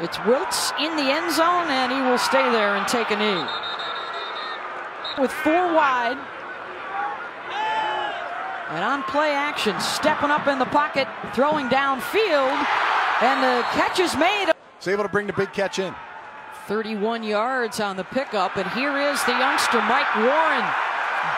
It's Wiltz in the end zone, and he will stay there and take a knee. With 4 wide. And on play action, stepping up in the pocket, throwing downfield, and the catch is made. He's able to bring the big catch in. 31 yards on the pickup, and here is the youngster, Mike Warren,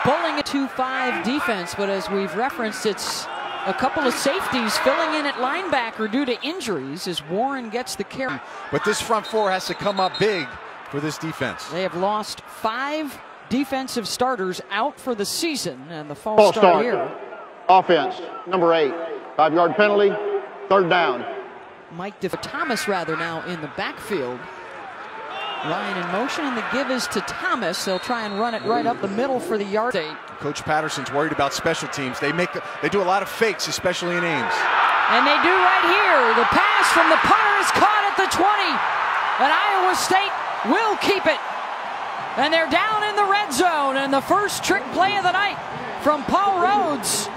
bullying a 2-5 defense, but as we've referenced, it's a couple of safeties filling in at linebacker due to injuries as Warren gets the carry. But this front four has to come up big for this defense. They have lost 5 defensive starters out for the season, and the false start here. Offense, number 8, 5-yard penalty, 3rd down. Thomas now in the backfield. Ryan in motion, and the give is to Thomas. They'll try and run it right up the middle for the yard. Coach Patterson's worried about special teams. They do a lot of fakes, especially in Ames. And they do right here. The pass from the punter is caught at the 20, and Iowa State will keep it. And they're down in the red zone, and the first trick play of the night from Paul Rhoads.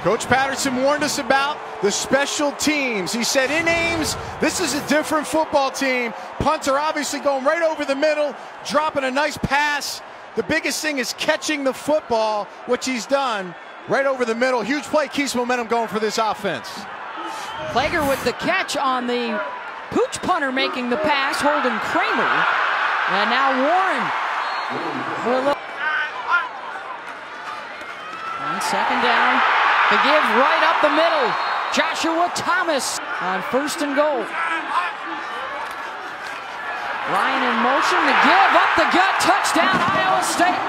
Coach Patterson warned us about the special teams. He said in Ames, this is a different football team. Punter obviously going right over the middle, dropping a nice pass. The biggest thing is catching the football, which he's done right over the middle. Huge play, keeps momentum going for this offense. Plager with the catch on the pooch punter making the pass, holding Kramer. And now Warren. On 2nd down. The give right up the middle. Joshua Thomas on 1st and goal. Ryan in motion. The give up the gut. Touchdown, Iowa State.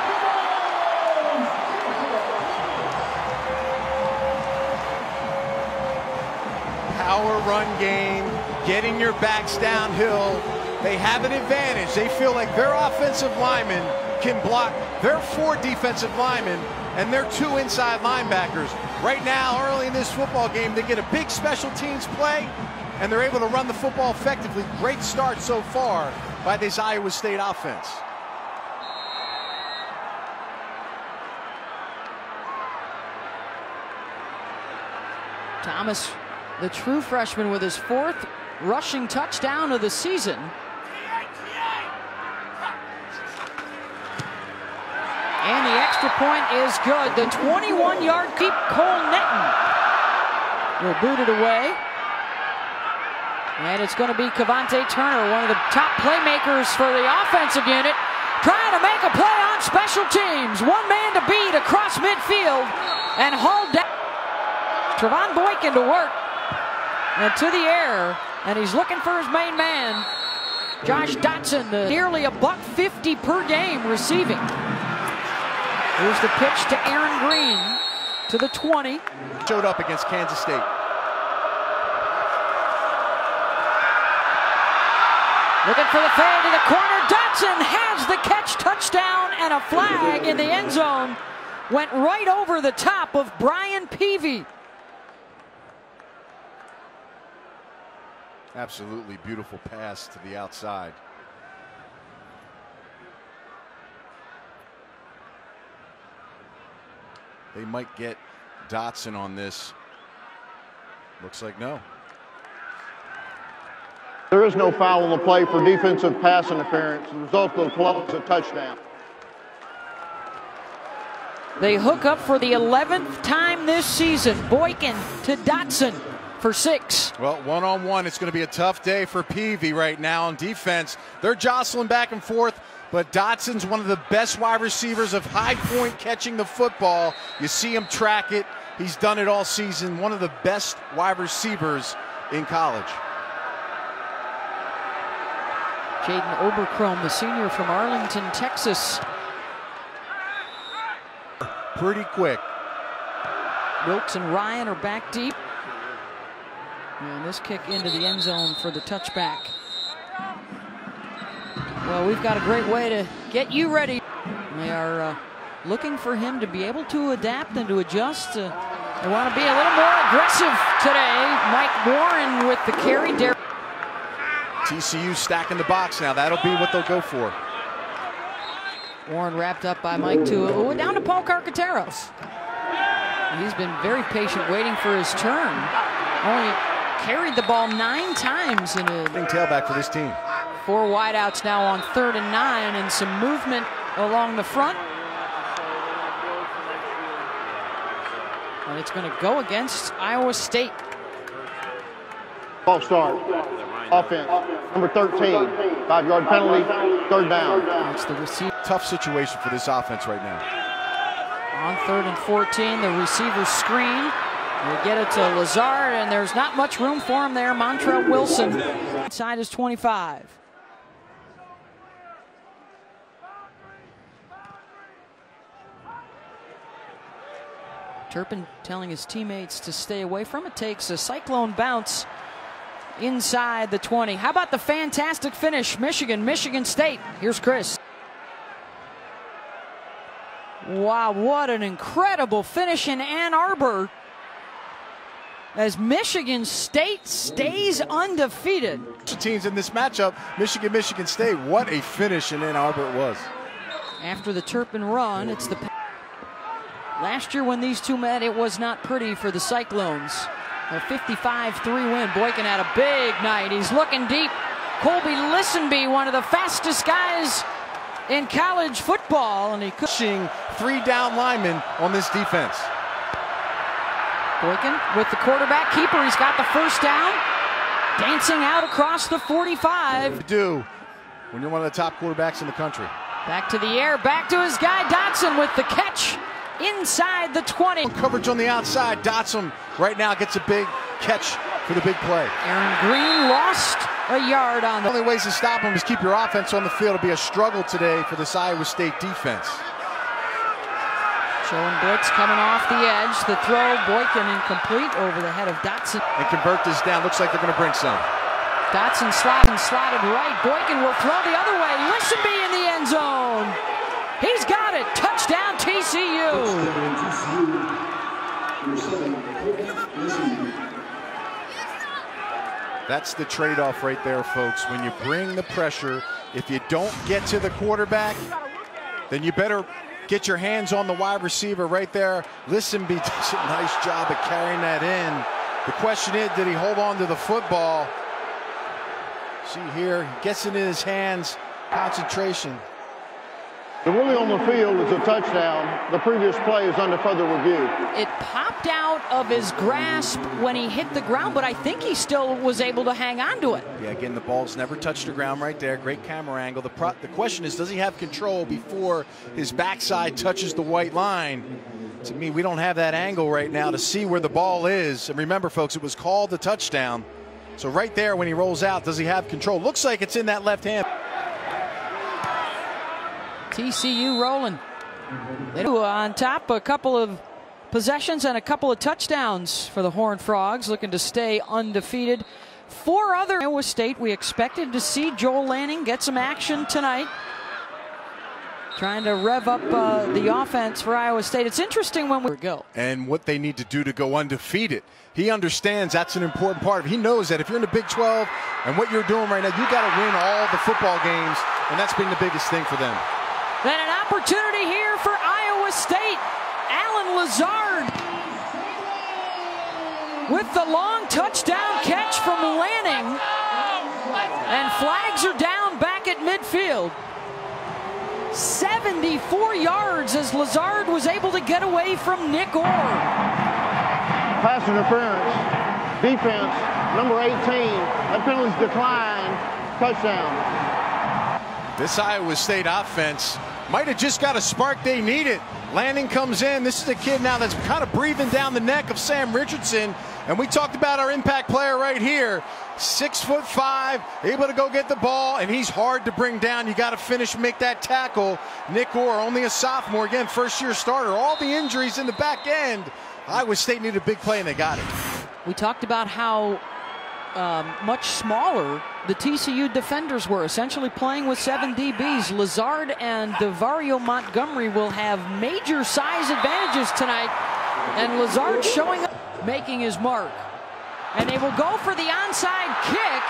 Power run game, getting your backs downhill. They have an advantage. They feel like their offensive linemen can block their 4 defensive linemen and their 2 inside linebackers. Right now, early in this football game, they get a big special teams play, and they're able to run the football effectively. Great start so far by this Iowa State offense. Thomas, the true freshman, with his 4th rushing touchdown of the season. And the extra point is good. The 21-yard keep. Cole Netton will boot it away. And it's going to be Cavante Turner, one of the top playmakers for the offensive unit, trying to make a play on special teams. 1 man to beat across midfield and hauled down. Trevon Boykine to work and to the air, and he's looking for his main man, Josh Doctson, nearly $150 per game receiving. Here's the pitch to Aaron Green to the 20. Showed up against Kansas State. Looking for the fade to the corner. Doctson has the catch, touchdown, and a flag in the end zone. Went right over the top of Brian Peavy. Absolutely beautiful pass to the outside. They might get Doctson on this. Looks like no. There is no foul on the play for defensive pass interference. The result of the play is a touchdown. They hook up for the 11th time this season. Boykine to Doctson for 6. Well, one-on-one, it's going to be a tough day for Peavy right now on defense. They're jostling back and forth, but Dotson's one of the best wide receivers of high point catching the football. You see him track it. He's done it all season. One of the best wide receivers in college. Jaden Oberchrome, the senior from Arlington, Texas. Pretty quick. Wilkes and Ryan are back deep. And this kick into the end zone for the touchback. Well, we've got a great way to get you ready. They are looking for him to be able to adapt and to adjust. They want to be a little more aggressive today. Mike Warren with the carry. TCU stacking the box now. That'll be what they'll go for. Warren wrapped up by Mike Tua. Down to Paul Carcaterra. He's been very patient waiting for his turn. Only carried the ball 9 times in a tailback for this team. 4 wideouts now on 3rd and 9, and some movement along the front. And it's going to go against Iowa State. False start. Offense. Number 13. 5-yard penalty. 3rd down. It's the receiver. Tough situation for this offense right now. On 3rd and 14, the receiver screen. They get it to Lazard, and there's not much room for him there. Montrell Wilson inside his 25. Turpin telling his teammates to stay away from it. Takes a Cyclone bounce inside the 20. How about the fantastic finish? Michigan State. Here's Chris. Wow, what an incredible finish in Ann Arbor as Michigan State stays undefeated. Teams in this matchup, Michigan State, what a finish in Ann Arbor it was. After the Turpin run, it's the last year when these two met, it was not pretty for the Cyclones. A 55-3 win. Boykine had a big night. He's looking deep. Colby Listenby, one of the fastest guys in college football, and he pushing 3 down linemen on this defense. Boykine with the quarterback keeper. He's got the 1st down. Dancing out across the 45. You do when you're one of the top quarterbacks in the country. Back to the air. Back to his guy Doctson with the catch inside the 20. Coverage on the outside. Doctson right now gets a big catch for the big play. Aaron Green lost a yard on the only ways to stop him is keep your offense on the field. It'll be a struggle today for this Iowa State defense. Showing blitz coming off the edge. The throw, Boykine incomplete over the head of Doctson. And convert this down. Looks like they're going to bring some. Doctson slotted right. Boykine will throw the other way. Listenby in the end zone. He's got it. Touchdown TCU. That's the trade-off right there, folks. When you bring the pressure, if you don't get to the quarterback, then you better get your hands on the wide receiver right there. Listenby does a nice job of carrying that in. The question is, did he hold on to the football? See here, he gets it in his hands. Concentration. The ruling on the field is a touchdown. The previous play is under further review. It popped out of his grasp when he hit the ground, but I think he still was able to hang on to it. Yeah, again, the ball's never touched the ground right there. Great camera angle. The question is, does he have control before his backside touches the white line? To me, we don't have that angle right now to see where the ball is. And remember, folks, it was called a touchdown. So right there when he rolls out, does he have control? Looks like it's in that left hand. TCU rolling. They do on top, a couple of possessions and a couple of touchdowns for the Horned Frogs, looking to stay undefeated. 4 other Iowa State. We expected to see Joel Lanning get some action tonight, trying to rev up the offense for Iowa State. It's interesting when we go. And what they need to do to go undefeated. He understands that's an important part of it. He knows that if you're in the Big 12 and what you're doing right now, you got to win all the football games, and that's been the biggest thing for them. Then an opportunity here for Iowa State. Alan Lazard with the long touchdown catch from Lanning. And flags are down back at midfield. 74 yards as Lazard was able to get away from Nick Orr. Pass interference. Defense, number 18. That penalty's declined. Touchdown. This Iowa State offense might have just got a spark they needed. Lanning comes in. This is a kid now that's kind of breathing down the neck of Sam Richardson. And we talked about our impact player right here. 6'5", able to go get the ball, and he's hard to bring down. You got to finish, make that tackle. Nick Orr, only a sophomore, again, first-year starter. All the injuries in the back end. Iowa State needed a big play, and they got it. We talked about how much smaller the TCU defenders were, essentially playing with 7 DBs. Lazard and DeVario Montgomery will have major size advantages tonight, and Lazard showing up, making his mark. And they will go for the onside kick,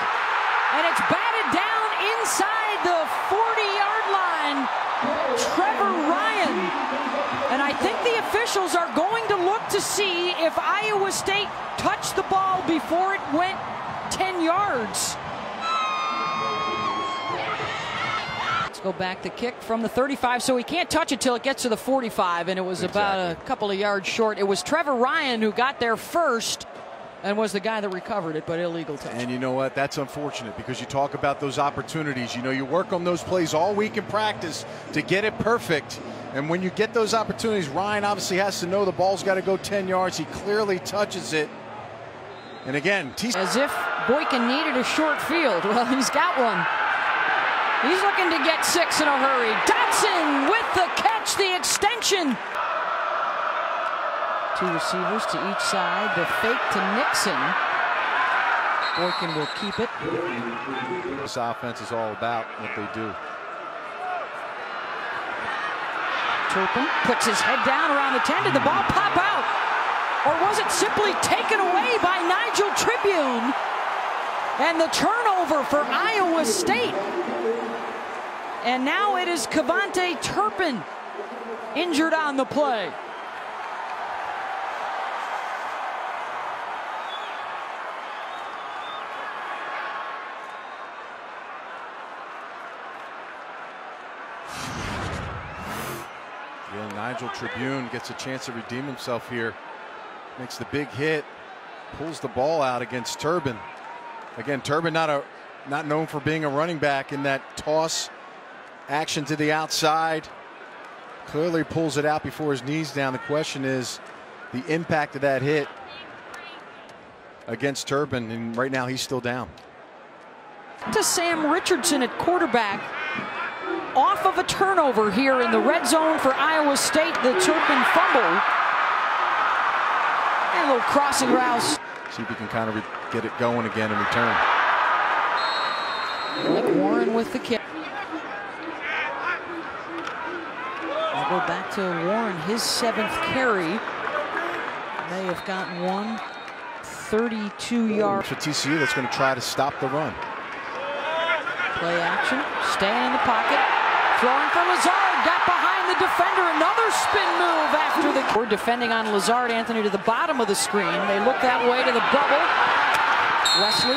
and it's batted down inside the 40-yard line. Trevor Ryan. And I think the officials are going to look to to see if Iowa State touched the ball before it went 10 yards. Let's go back to kick from the 35, so he can't touch it till it gets to the 45, and it was about a couple of yards short. It was Trevor Ryan who got there first and was the guy that recovered it, but illegal touch. And you know what? That's unfortunate, because you talk about those opportunities. You know, you work on those plays all week in practice to get it perfect. And when you get those opportunities, Ryan obviously has to know the ball's got to go 10 yards. He clearly touches it. And again, as if Boykine needed a short field. Well, he's got one. He's looking to get 6 in a hurry. Doctson with the catch, the extension. 2 receivers to each side. The fake to Nixon. Boykine will keep it. This offense is all about what they do. Turpin puts his head down around the 10. Did the ball pop out? Or was it simply taken away by Nigel Tribune? And the turnover for Iowa State. And now it is Cavante Turpin injured on the play. Yeah, Nigel Tribune gets a chance to redeem himself here. Makes the big hit, pulls the ball out against Turpin. Again, Turpin not known for being a running back in that toss action to the outside. Clearly pulls it out before his knees down. The question is the impact of that hit against Turpin, and right now he's still down. To Sam Richardson at quarterback. Off of a turnover here in the red zone for Iowa State. The Turpin fumble. And a little crossing route. See if he can kind of get it going again in return. Nick Warren with the kick. I'll go back to Warren, his 7th carry. May have gotten one. 32 yards. For TCU, that's going to try to stop the run. Play action, staying in the pocket. Throwing for Lazard, got behind the defender. Another spin move after the... We're defending on Lazard, Anthony, to the bottom of the screen. They look that way to the bubble. Wesley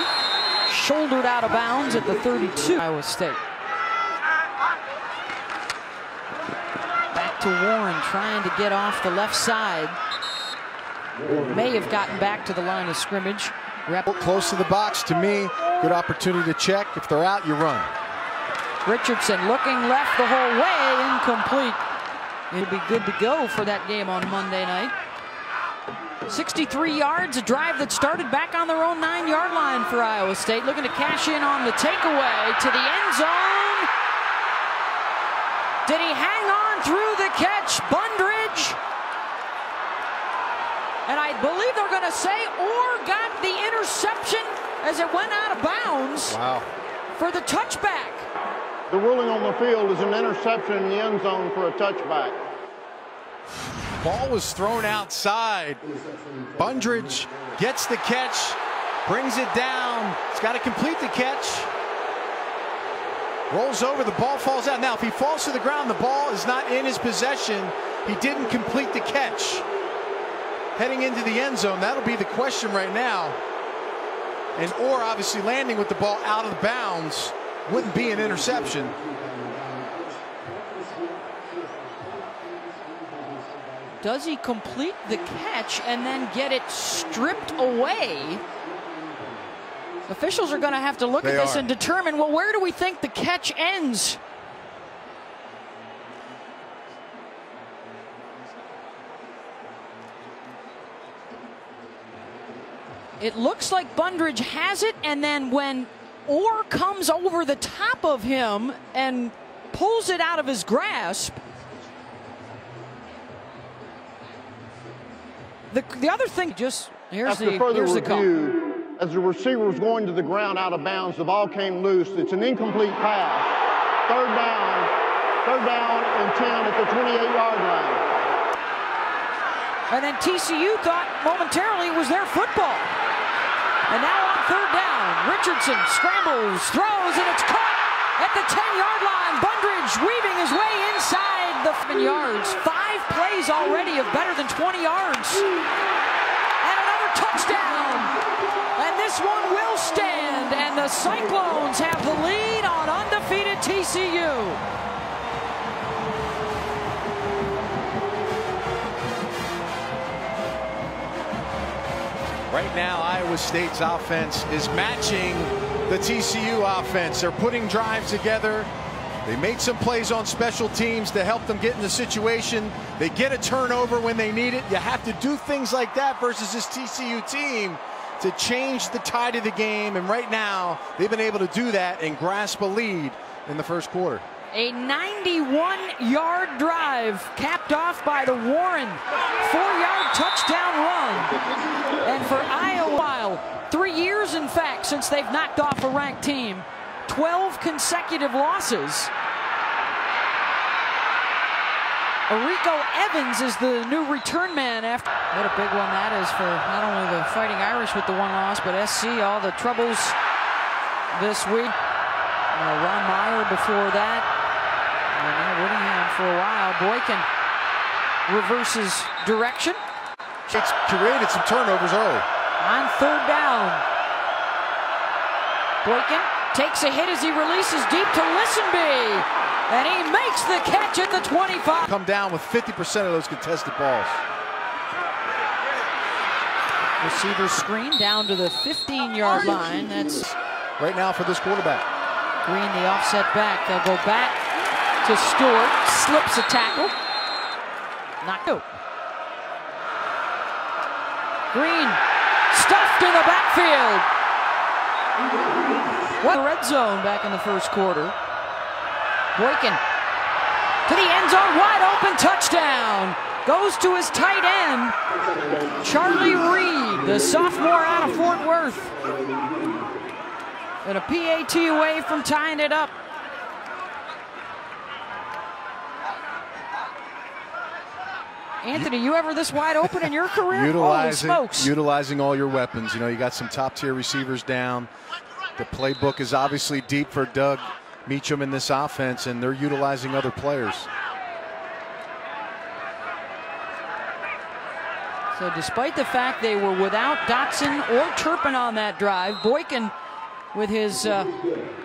shouldered out of bounds at the 32. Iowa State. Back to Warren, trying to get off the left side. May have gotten back to the line of scrimmage. Close to the box, to me, good opportunity to check. If they're out, you run. Richardson looking left the whole way, incomplete. It'll be good to go for that game on Monday night. 63 yards, a drive that started back on their own 9-yard line for Iowa State. Looking to cash in on the takeaway to the end zone. Did he hang on through the catch? Bundridge. And I believe they're going to say, or got the interception as it went out of bounds. Wow. For the touchback. The ruling on the field is an interception in the end zone for a touchback. Ball was thrown outside. Bundridge gets the catch, brings it down. He's got to complete the catch. Rolls over, the ball falls out. Now, if he falls to the ground, the ball is not in his possession. He didn't complete the catch. Heading into the end zone, that'll be the question right now. And or obviously landing with the ball out of bounds wouldn't be an interception. Does he complete the catch and then get it stripped away? Officials are going to have to look at this and determine, well, where do we think the catch ends? It looks like Bundridge has it, and then when Orr comes over the top of him and pulls it out of his grasp. The other thing, just here's the call. As the receiver was going to the ground out of bounds, the ball came loose. It's an incomplete pass. Third down and 10 at the 28-yard line. And then TCU thought momentarily it was their football. And now on third down, Richardson scrambles, throws, and it's caught at the 10-yard line. Bundridge weaving his way inside the 7 yards. 5 plays already of better than 20 yards. And another touchdown. And this one will stand. And the Cyclones have the lead on undefeated TCU. Right now, Iowa State's offense is matching the TCU offense. They're putting drives together. They made some plays on special teams to help them get in the situation. They get a turnover when they need it. You have to do things like that versus this TCU team to change the tide of the game. And right now, they've been able to do that and grasp a lead in the first quarter. A 91-yard drive capped off by the Warren 4-yard touchdown run. And for Iowa, 3 years in fact since they've knocked off a ranked team, 12 consecutive losses. Arico Evans is the new return man after. What a big one that is for not only the Fighting Irish with the one loss, but SC, all the troubles this week. Ron Meyer before that. And now Whittingham for a while. Boykine reverses direction. It's created some turnovers early. On third down. Boykine takes a hit as he releases deep to Listenby. And he makes the catch at the 25. Come down with 50% of those contested balls. Receiver screen down to the 15-yard line. That's right now for this quarterback. Green, the offset back. They'll go back to Stewart. Slips a tackle. Not go. Green stuffed in the backfield. What a red zone back in the first quarter. Boykine to the end zone, wide open, touchdown. Goes to his tight end, Charlie Reed, the sophomore out of Fort Worth. And a PAT away from tying it up. Anthony, you ever this wide open in your career? Holy smokes. Utilizing all your weapons. You know, you got some top-tier receivers down. The playbook is obviously deep for Doug Meacham in this offense, and they're utilizing other players. So despite the fact they were without Doctson or Turpin on that drive, Boykine with his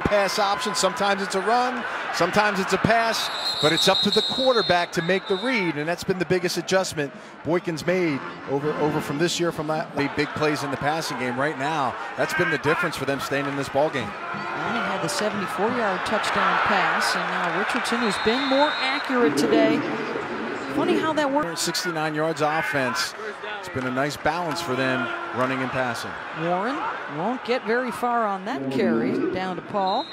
pass option. Sometimes it's a run, sometimes it's a pass, but it's up to the quarterback to make the read, and that's been the biggest adjustment Boykine's made over from this year from that big plays in the passing game. Right now, that's been the difference for them staying in this ball game. He had the 74-yard touchdown pass, and now Richardson, who's been more accurate today. Funny how that works. 69 yards offense. It's been a nice balance for them running and passing. Warren won't get very far on that carry. Down to Paul.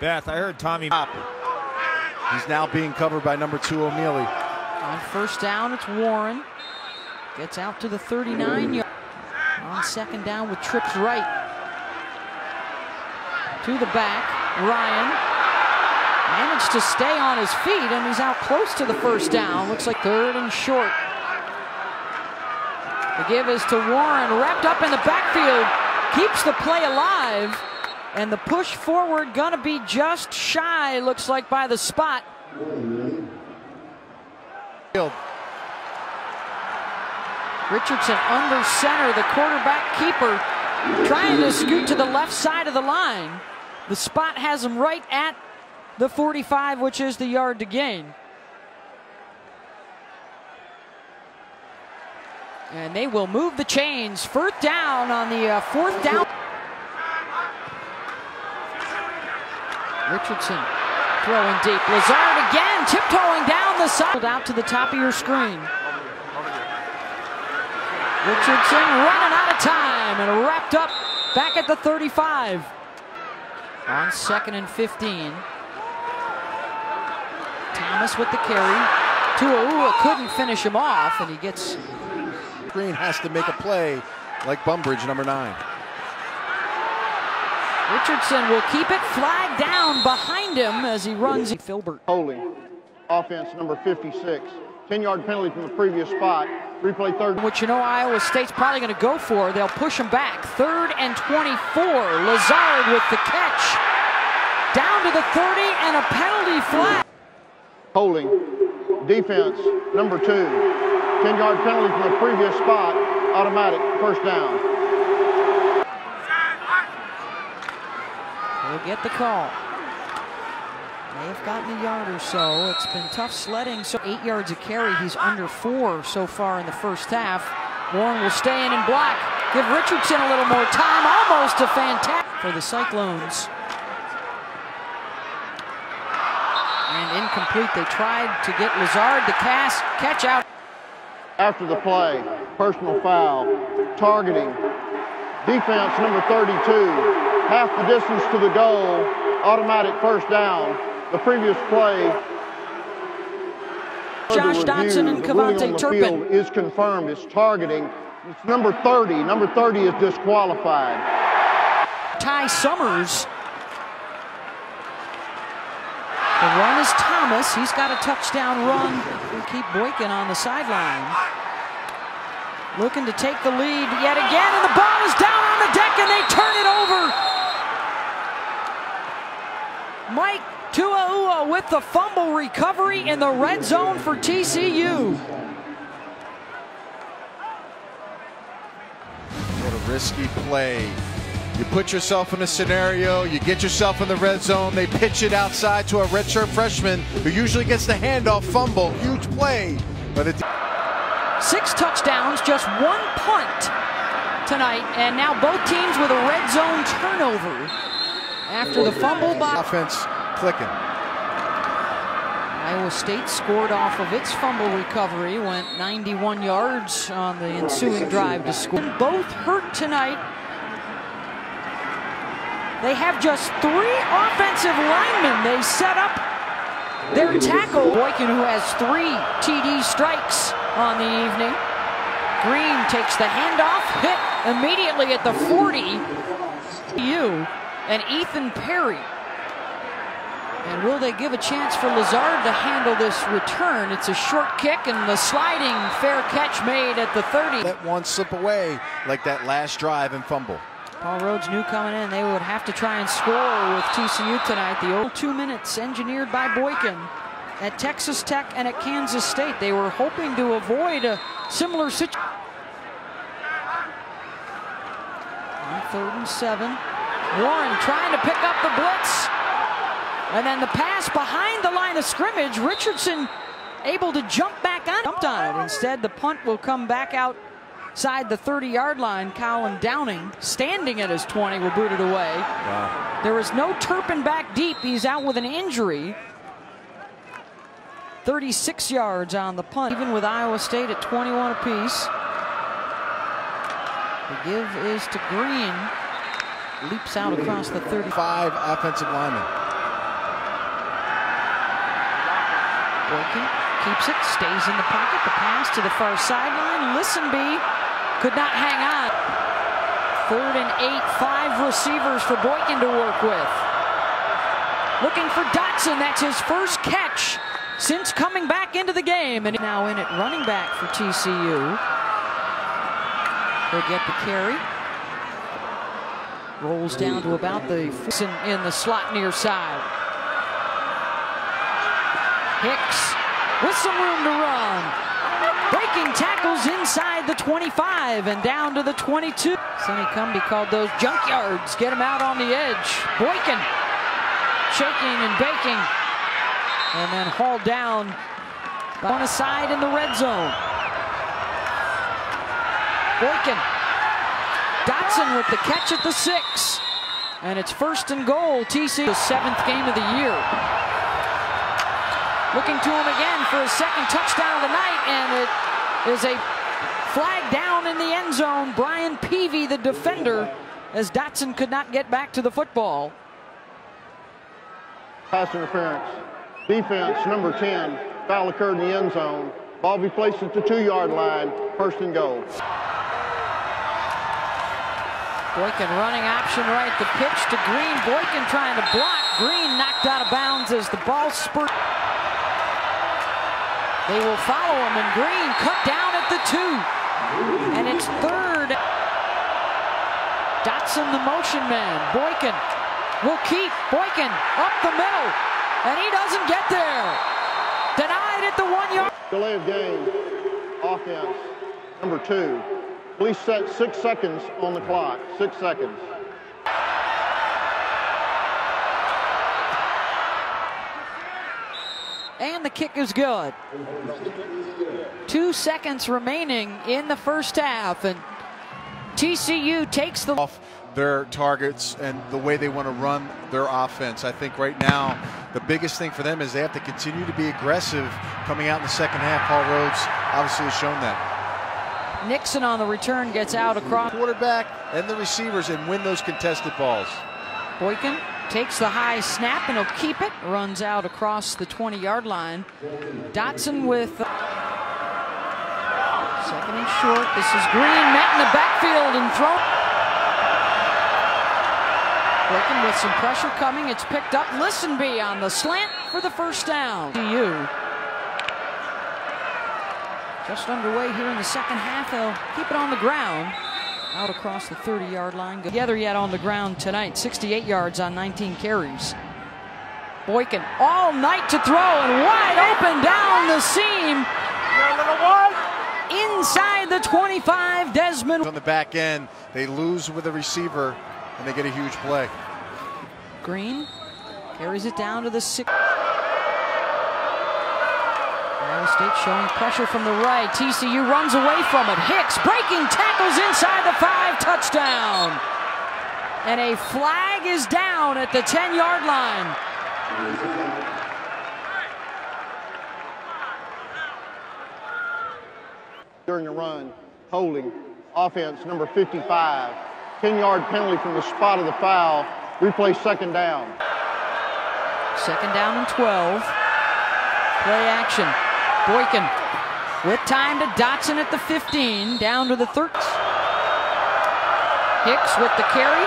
Beth, I heard Tommy. He's now being covered by number 2 O'Mealy. On first down, it's Warren. Gets out to the 39-yard. On second down with trips right. To the back, Ryan. Managed to stay on his feet, and he's out close to the first down. Looks like third and short. The give is to Warren, wrapped up in the backfield. Keeps the play alive. And the push forward gonna be just shy, looks like, by the spot. Richardson under center, the quarterback keeper trying to scoot to the left side of the line. The spot has him right at the 45, which is the yard to gain. And they will move the chains. Fourth down on the fourth down. Richardson throwing deep. Lazard again, tiptoeing down the side. Out to the top of your screen. Richardson running out of time and wrapped up back at the 35. On 2nd and 15. Thomas with the carry. Tua couldn't finish him off, and he gets. Green has to make a play like Bumbridge, number 9. Richardson will keep it, flag down behind him as he runs. Filbert. Holding, offense number 56. 10-yard penalty from the previous spot. Replay third. Which you know Iowa State's probably going to go for. They'll push him back. 3rd and 24. Lazard with the catch. Down to the 30 and a penalty flag. Holding, defense, number 2. 10-yard penalty from the previous spot, automatic, first down. We'll get the call. May have gotten a yard or so. It's been tough sledding. So 8 yards a carry. He's under 4 so far in the first half. Warren will stay in and block. Give Richardson a little more time. Almost a fantastic for the Cyclones. And incomplete. They tried to get Lazard to catch out. After the play, personal foul, targeting, defense number 32, half the distance to the goal, automatic first down. The previous play, Josh Doctson and Cavante Turpin is confirmed. It's targeting. It's number 30. Number 30 is disqualified. Ty Summers. The run is Thomas. He's got a touchdown run. We'll keep Boykine on the sideline. Looking to take the lead yet again, and the ball is down on the deck, and they turn it over. Mike Tuaua with the fumble recovery in the red zone for TCU. What a risky play. You put yourself in a scenario, you get yourself in the red zone, they pitch it outside to a redshirt freshman who usually gets the handoff fumble. Huge play. But 6 touchdowns, just 1 punt tonight, and now both teams with a red zone turnover after the fumble by offense clicking. Iowa State scored off of its fumble recovery, went 91 yards on the ensuing drive to score. Both hurt tonight. They have just 3 offensive linemen. They set up their tackle. Boykine, who has 3 TD strikes on the evening. Green takes the handoff, hit immediately at the 40. And Ethan Perry. And will they give a chance for Lazard to handle this return? It's a short kick and the sliding fair catch made at the 30. Let one slip away like that last drive and fumble. Paul Rhoads knew coming in they would have to try and score with TCU tonight. The old 2 minutes engineered by Boykine at Texas Tech and at Kansas State. They were hoping to avoid a similar situation. On 3rd and 7. Warren trying to pick up the blitz. And then the pass behind the line of scrimmage. Richardson able to jump back on. Jumped on it. Instead, the punt will come back outside the 30-yard line. Colin Downing, standing at his 20, will boot it away. Wow. There is no Turpin back deep. He's out with an injury. 36 yards on the punt, even with Iowa State at 21 apiece. The give is to Green. Leaps out across the 35 offensive linemen. Boykine keeps it, stays in the pocket. The pass to the far sideline. Listenby could not hang on. 3rd and 8, 5 receivers for Boykine to work with. Looking for Doctson. That's his first catch since coming back into the game. And now in at running back for TCU. They'll get the carry. Rolls down to about the in the slot near side. Hicks with some room to run. Breaking tackles inside the 25 and down to the 22. Sonny Cumby called those junkyards. Get him out on the edge. Boykine shaking and baking. And then hauled down on a side in the red zone. Boykine. Doctson with the catch at the 6. And it's 1st and goal. TCU, the 7th game of the year. Looking to him again for his 2nd touchdown of the night, and it is a flag down in the end zone. Brian Peavy, the defender, as Doctson could not get back to the football. Pass interference. Defense, number 10. Foul occurred in the end zone. Ball be placed at the 2-yard line. 1st and goal. Boykine running option right. The pitch to Green. Boykine trying to block. Green knocked out of bounds as the ball spurt. They will follow him, and Green cut down at the 2. And it's 3rd. Doctson, the motion man. Boykine will keep. Boykine up the middle, and he doesn't get there. Denied at the 1 yard. Delay of game, offense, number 2. Please set 6 seconds on the clock. 6 seconds. And the kick is good. 2 seconds remaining in the first half, and TCU takes the off their targets and the way they want to run their offense. I think right now the biggest thing for them is they have to continue to be aggressive coming out in the second half. Paul Rhoads obviously has shown that. Nixon on the return gets out across Quarterback and the receivers and win those contested balls. Boykine takes the high snap and he'll keep it. Runs out across the 20-yard line. Doctson with second and short. This is Green met in the backfield and thrown. Boykine with some pressure coming. It's picked up. Listenby on the slant for the first down. TCU just underway here in the second half. They'll keep it on the ground. Out across the 30-yard line. Together yet on the ground tonight. 68 yards on 19 carries. Boykine all night to throw and wide open down the seam. Inside the 25, Desmond. On the back end, they lose with a receiver and they get a huge play. Green carries it down to the 6. Ohio State showing pressure from the right. TCU runs away from it. Hicks breaking tackles inside the 5, touchdown. And a flag is down at the 10-yard line. During the run, holding, offense, number 55. 10-yard penalty from the spot of the foul. Replay second down. Second down and 12. Play action. Boykine with time to Doctson at the 15, down to the 13. Hicks with the carry,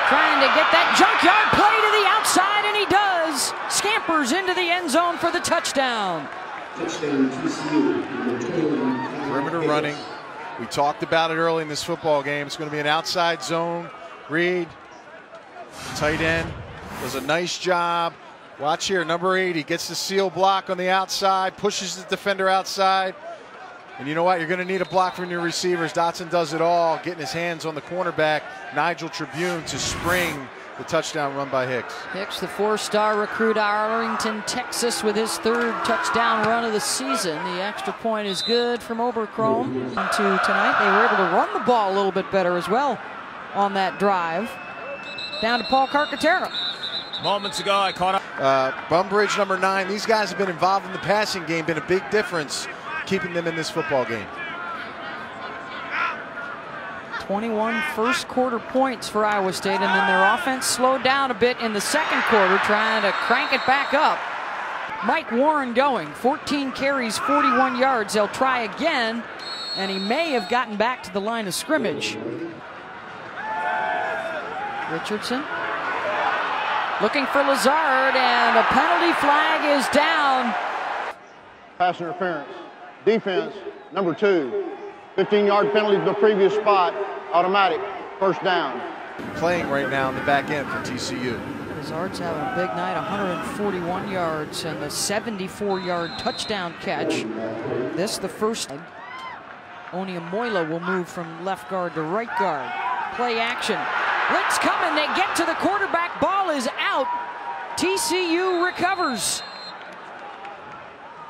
trying to get that junkyard play to the outside, and he does. Scampers into the end zone for the touchdown. Perimeter running. We talked about it early in this football game. It's going to be an outside zone read. Tight end does a nice job. Watch here, number 8, he gets the seal block on the outside, pushes the defender outside. And you know what? You're going to need a block from your receivers. Doctson does it all, getting his hands on the cornerback, Nigel Tribune, to spring the touchdown run by Hicks. Hicks, the 4-star recruit out of Arlington, Texas, with his 3rd touchdown run of the season. The extra point is good from Oberchrome. Tonight, they were able to run the ball a little bit better as well on that drive. Down to Paul Carcaterra. Moments ago, I caught up. Bumbridge, number 9. These guys have been involved in the passing game, been a big difference keeping them in this football game. 21 first quarter points for Iowa State, and then their offense slowed down a bit in the second quarter, trying to crank it back up. Mike Warren going, 14 carries, 41 yards. They'll try again, and he may have gotten back to the line of scrimmage. Richardson looking for Lazard, and a penalty flag is down. Pass interference. Defense, number 2. 15-yard penalty to the previous spot. Automatic. First down. Playing right now in the back end for TCU. Lazard's having a big night, 141 yards and a 74-yard touchdown catch. This the first. Oniamoila will move from left guard to right guard. Play action. Blitz coming. They get to the quarterback. Ball is out. TCU recovers.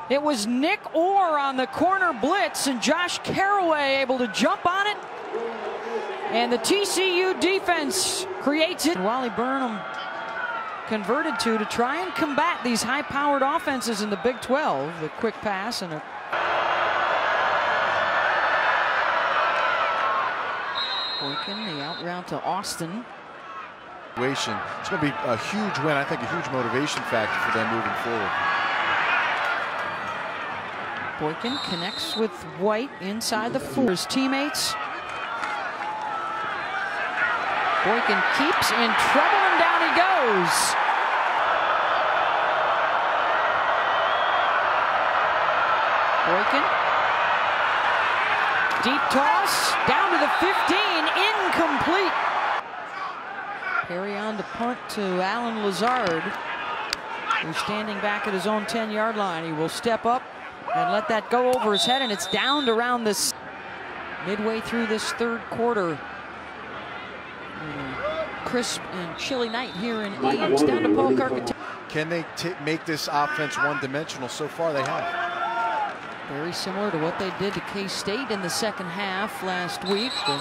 It was Nick Orr on the corner blitz, and Josh Caraway able to jump on it. And the TCU defense creates it. Wally Burnham converted to try and combat these high-powered offenses in the Big 12. The quick pass and a Boykine, the out route to Austin. It's going to be a huge win. I think a huge motivation factor for them moving forward. Boykine connects with White inside the 4. His teammates. Boykine keeps in trouble, and down he goes. Boykine. Deep toss, down to the 15, incomplete. Carry on to punt to Alan Lazard. who's standing back at his own 10-yard line. He will step up and let that go over his head, and it's downed around this midway through this third quarter. Crisp and chilly night here in Ames. Down to Paul Carcaterra. Can they make this offense one-dimensional? So far they have. Very similar to what they did to K-State in the second half last week. The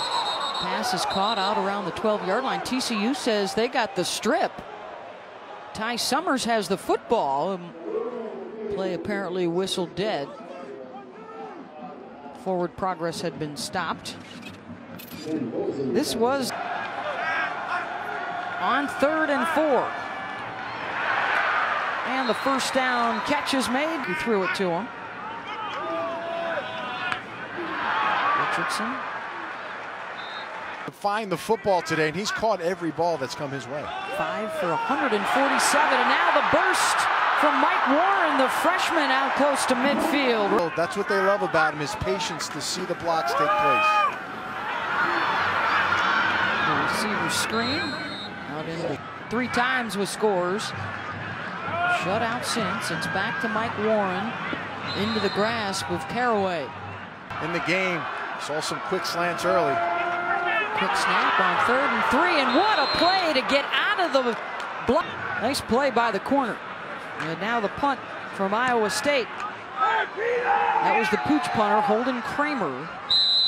pass is caught out around the 12-yard line. TCU says they got the strip. Ty Summers has the football. Play apparently whistled dead. Forward progress had been stopped. This was on 3rd and 4. And the first down catch is made. He threw it to him. Richardson. Find the football today, and he's caught every ball that's come his way. 5 for 147, and now the burst from Mike Warren, the freshman, out close to midfield. That's what they love about him, his patience to see the blocks take place. The receiver screen out into 3 times with scores. Shut out since. It's back to Mike Warren into the grasp of Caraway. In the game, saw some quick slants early. Quick snap on 3rd and 3, and what a play to get out of the block. Nice play by the corner. And now the punt from Iowa State. That was the pooch punter, Holden Kramer.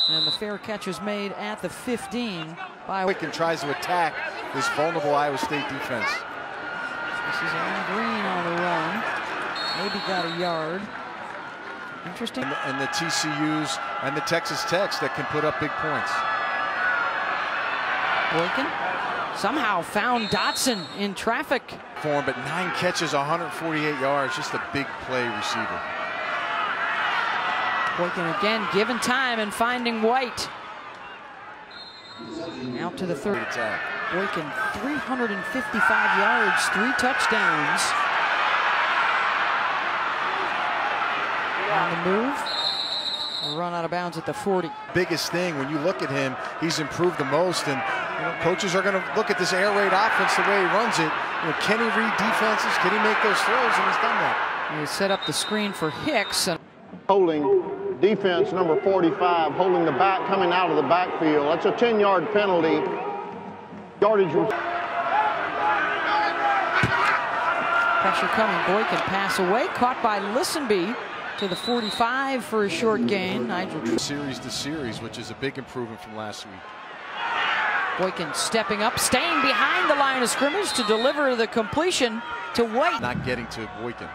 And the fair catch is made at the 15 by Boykine tries to attack this vulnerable Iowa State defense. This is Aaron Green on the run. Maybe got a yard. Interesting. And the TCUs and the Texas Techs that can put up big points. Boykine somehow found Doctson in traffic. For him, but 9 catches, 148 yards. Just a big play receiver. Boykine again given time and finding White. Out to the 3rd. Boykine 355 yards, 3 touchdowns. On the move. A run out of bounds at the 40. Biggest thing, when you look at him, he's improved the most, and coaches are going to look at this air raid offense the way he runs it. Can he read defenses? Can he make those throws? And he's done that. He set up the screen for Hicks. Holding defense number 45, holding the back coming out of the backfield. That's a 10-yard penalty. Yardage. Pressure coming. Boykine pass away, caught by Listenby to the 45 for a short gain. Nigel Trice. Series to series, which is a big improvement from last week. Boykine stepping up, staying behind the line of scrimmage to deliver the completion to White. Not getting to Boykine.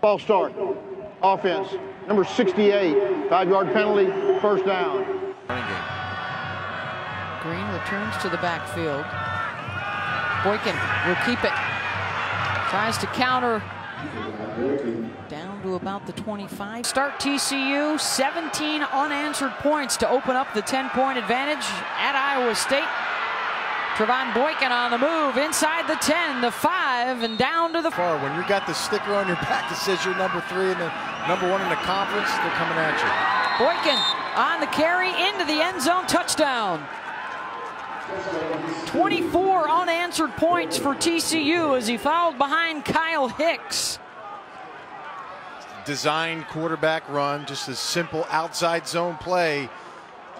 Ball start. Offense. Number 68. 5-yard penalty. First down. Green returns to the backfield. Boykine will keep it. Tries to counter. Down to about the 25. Start TCU. 17 unanswered points to open up the 10-point advantage at Iowa State. Trevon Boykine on the move inside the 10, the 5, and down to the 4. When you got the sticker on your back that says you're number 3 and the number 1 in the conference, they're coming at you. Boykine on the carry into the end zone, touchdown. 24 unanswered points for TCU as he fouled behind Kyle Hicks. Design quarterback run, just a simple outside zone play.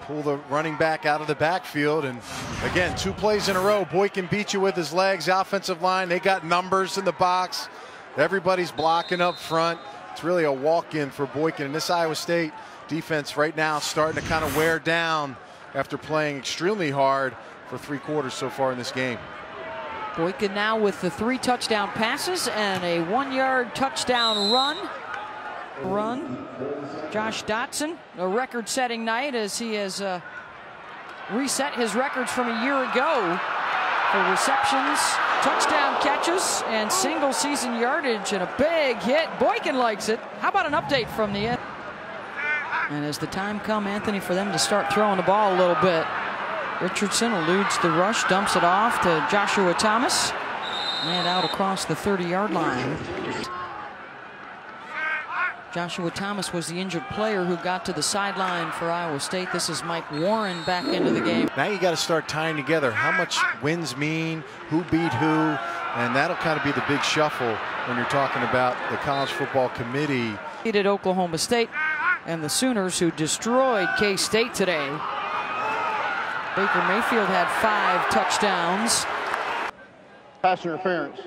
Pull the running back out of the backfield, and again, 2 plays in a row. Boykine beat you with his legs. The offensive line, they got numbers in the box. Everybody's blocking up front. It's really a walk-in for Boykine. And this Iowa State defense right now starting to kind of wear down after playing extremely hard for 3 quarters so far in this game. Boykine now with the 3 touchdown passes and a 1-yard touchdown run. Josh Doctson, a record-setting night as he has reset his records from a year ago for receptions, touchdown catches, and single-season yardage, and a big hit. Boykine likes it. How about an update from the end? And as the time comes, Anthony, for them to start throwing the ball a little bit. Richardson eludes the rush, dumps it off to Joshua Thomas, and out across the 30-yard line. Joshua Thomas was the injured player who got to the sideline for Iowa State. This is Mike Warren back into the game. Now you got to start tying together how much wins mean, who beat who, and that'll kind of be the big shuffle when you're talking about the College Football Committee. At Oklahoma State and the Sooners, who destroyed K-State today. Baker Mayfield had 5 touchdowns. Pass interference.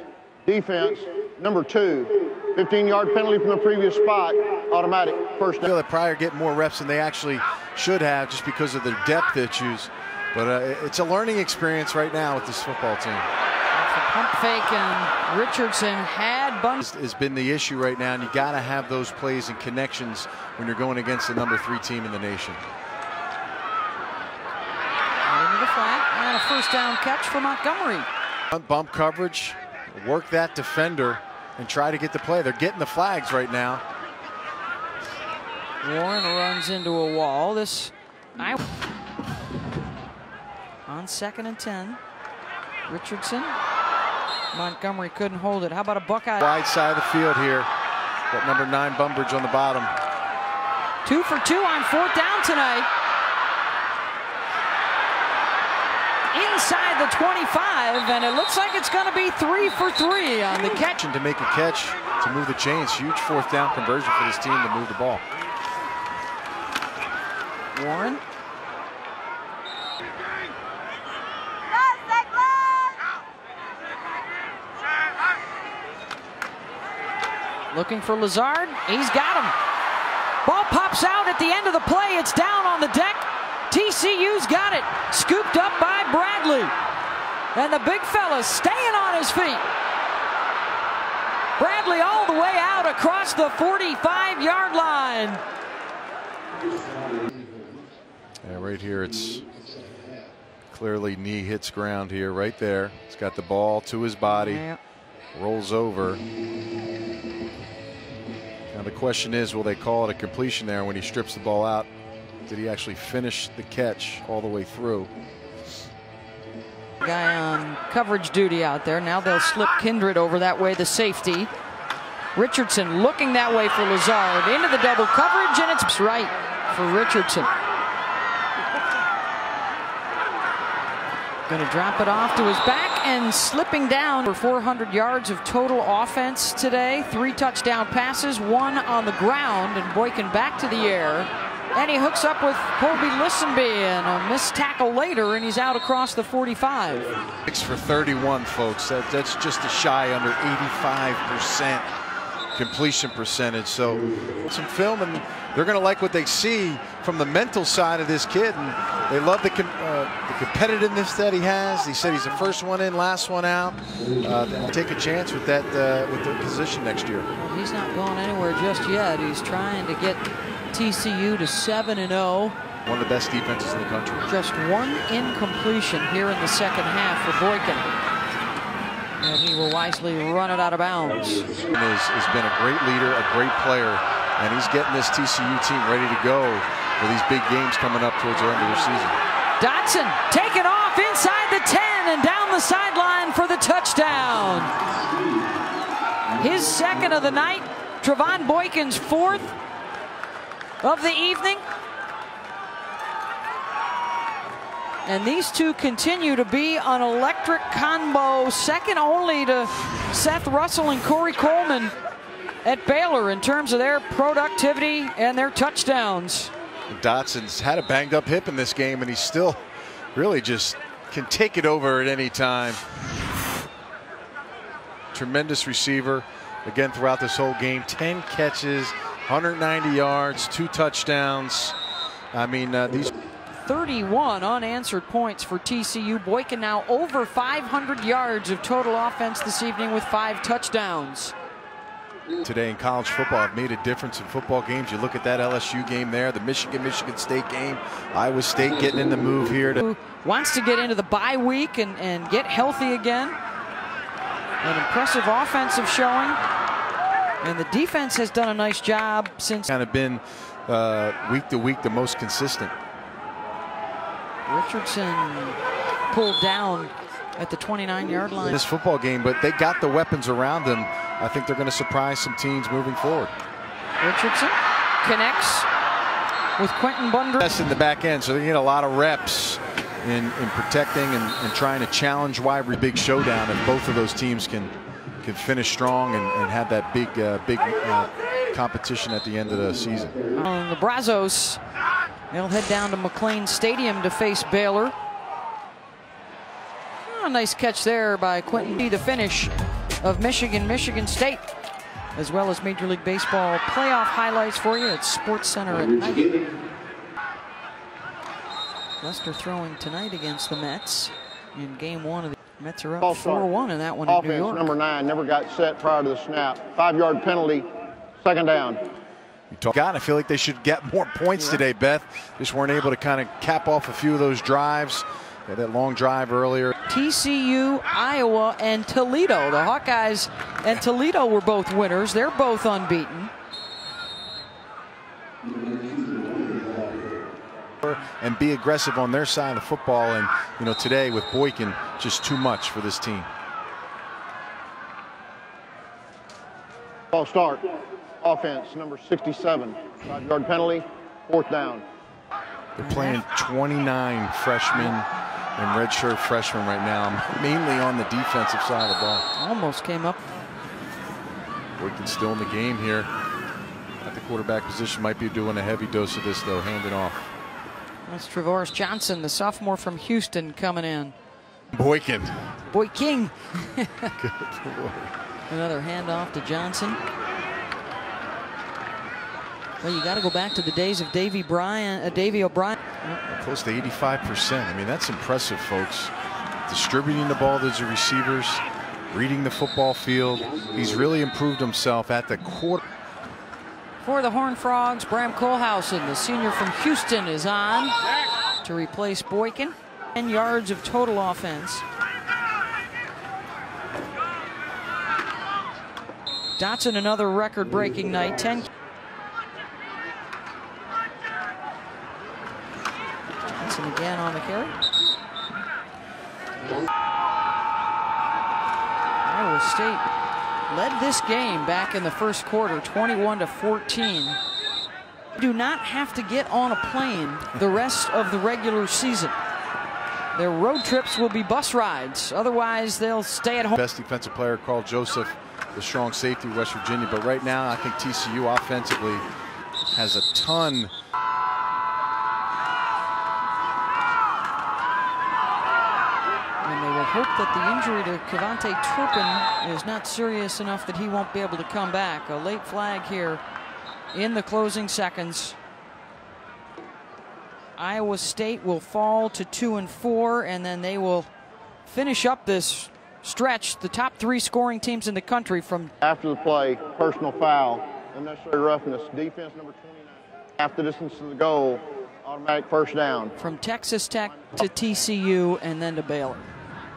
Defense, number 2. 15-yard penalty from the previous spot. Automatic first down. I feel that Pryor get more reps than they actually should have just because of their depth issues. But it's a learning experience right now with this football team. The pump fake, and Richardson had bunch. Has been the issue right now, and you got to have those plays and connections when you're going against the number 3 team in the nation. Into the flat, and a first down catch for Montgomery. Bump coverage, work that defender, and try to get the play. They're getting the flags right now. Warren runs into a wall. On 2nd and 10. Richardson. Montgomery couldn't hold it. How about a Buckeye? Wide side of the field here. Got number 9 Bumbridge on the bottom. 2 for 2 on 4th down tonight. Inside the 25, and it looks like it's going to be 3 for 3 on the catch. To make a catch to move the chains. Huge 4th down conversion for this team to move the ball. Warren. Looking for Lazard. He's got him. Ball pops out at the end of the play. It's down on the deck. TCU's got it. Scooped up by Bradley. And the big fella staying on his feet. Bradley all the way out across the 45-yard line. Yeah, right here it's clearly knee hits ground here, right there. He's got the ball to his body. Yeah. Rolls over. Now the question is, will they call it a completion there when he strips the ball out? Did he actually finish the catch all the way through? Guy on coverage duty out there. Now they'll slip Kindred over that way, the safety. Richardson looking that way for Lazard. Into the double coverage, and it's right for Richardson. Going to drop it off to his back and slipping down for 400 yards of total offense today. 3 touchdown passes, 1 on the ground, and Boykine back to the air. And he hooks up with Colby Listenby, and a missed tackle later, and he's out across the 45. 6 for 31, folks. That's just a shy under 85% completion percentage. So some film, and they're going to like what they see from the mental side of this kid, and they love the competitiveness that he has. He said he's the first one in, last one out. Take a chance with that with the position next year. Well, he's not going anywhere just yet. He's trying to get TCU to 7-0. One of the best defenses in the country. Just 1 incompletion here in the second half for Boykine. And he will wisely run it out of bounds. Has been a great leader, a great player, and he's getting this TCU team ready to go for these big games coming up towards the end of the season. Dotson taken off inside the 10 and down the sideline for the touchdown. His 2nd of the night. Trevon Boykine's 4th of the evening. And these two continue to be an electric combo, second only to Seth Russell and Corey Coleman at Baylor in terms of their productivity and their touchdowns. Dotson's had a banged up hip in this game, and he still really just can take it over at any time. Tremendous receiver again throughout this whole game. 10 catches, 190 yards, 2 touchdowns. I mean, these 31 unanswered points for TCU. Boykine now over 500 yards of total offense this evening with 5 touchdowns. Today in college football have made a difference in football games. You look at that LSU game there, the Michigan State game, Iowa State getting in the move here. Who wants to get into the bye week and get healthy again. An impressive offensive showing. And the defense has done a nice job since. Kind of been week to week the most consistent. Richardson pulled down at the 29-yard line. This football game, but they got the weapons around them. I think they're going to surprise some teams moving forward. Richardson connects with Quentin Bunder. That's in the back end, so they get a lot of reps in protecting and trying to challenge wide. Big showdown if both of those teams can finish strong and have that big competition at the end of the season. The Brazos, they'll head down to McLean Stadium to face Baylor. Oh, nice catch there by Quentin. The finish of Michigan State, as well as Major League Baseball playoff highlights for you at Sports Center at night. Lester throwing tonight against the Mets in game 1 of the Mets are up 4-1 in that one in New York. Offense number 9 never got set prior to the snap. 5-yard penalty, second down. God, I feel like they should get more points today, Beth. Just weren't able to kind of cap off a few of those drives. They had that long drive earlier. TCU, Iowa, and Toledo. The Hawkeyes and Toledo were both winners. They're both unbeaten. And be aggressive on their side of the football, and you know, today with Boykine, just too much for this team. Ball start. Offense number 67. 5-yard penalty, fourth down. They're playing 29 freshmen and redshirt freshmen right now, mainly on the defensive side of the ball. Almost came up. Boykine's still in the game here at the quarterback position. Might be doing a heavy dose of this though, handing off. That's Trevon Johnson, the sophomore from Houston, coming in. Boykine. Boykine. Good Lord. Another handoff to Johnson. Well, you got to go back to the days of Davy O'Brien. Close to 85%. I mean, that's impressive, folks. Distributing the ball to the receivers, reading the football field. He's really improved himself at the quarter. For the Horned Frogs, Bram Kohlhausen, the senior from Houston, is on to replace Boykine. 10 yards of total offense. Doctson, another record-breaking night. 10. Doctson again on the carry. Iowa State led this game back in the first quarter, 21-14. Do not have to get on a plane the rest of the regular season. Their road trips will be bus rides. Otherwise, they'll stay at home. Best defensive player, Carl Joseph, the strong safety of West Virginia. But right now, I think TCU offensively has a ton. And they will hope that the injury to Kevontae Turpin is not serious enough that he won't be able to come back. A late flag here in the closing seconds. Iowa State will fall to 2-4, and then they will finish up this stretch. The top 3 scoring teams in the country from. After the play, personal foul, unnecessary roughness, defense number 29. Half the distance to the goal, automatic first down. From Texas Tech to TCU and then to Baylor.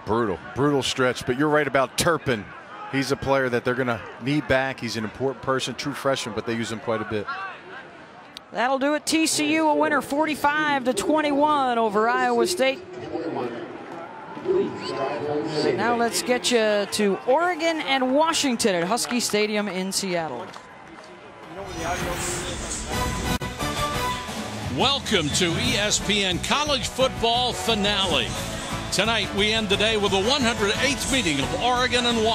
Brutal stretch, but you're right about Turpin. He's a player that they're going to need back. He's an important person, true freshman, but they use him quite a bit. That'll do it. TCU a winner 45-21 over Iowa State. Now let's get you to Oregon and Washington at Husky Stadium in Seattle. Welcome to ESPN College Football Finale. Tonight we end the day with the 108th meeting of Oregon and Washington.